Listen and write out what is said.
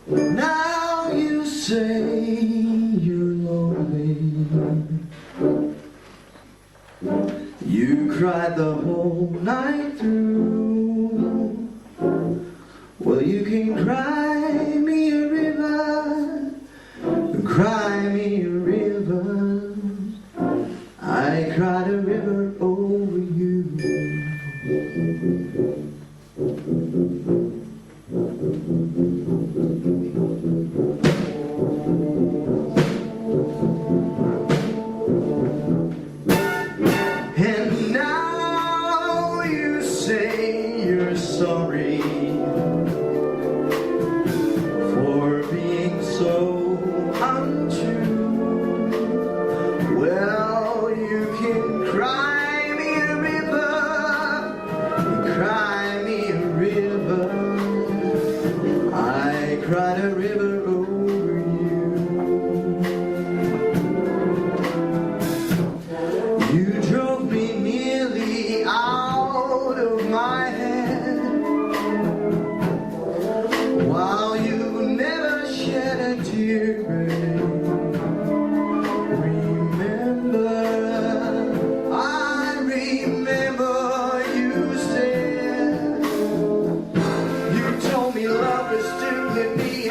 Now you say you're lonely. You cried the whole night through. Well, you can cry me a river, cry me a river. I cried a river over you. And now you say you're sorry for being so untrue. Well, you can cry me a river, cry me a river. I cried a river over you. You drove me nearly out of my head, while you never shed a tear, babe. Remember, I remember you said, you told me love is still in me.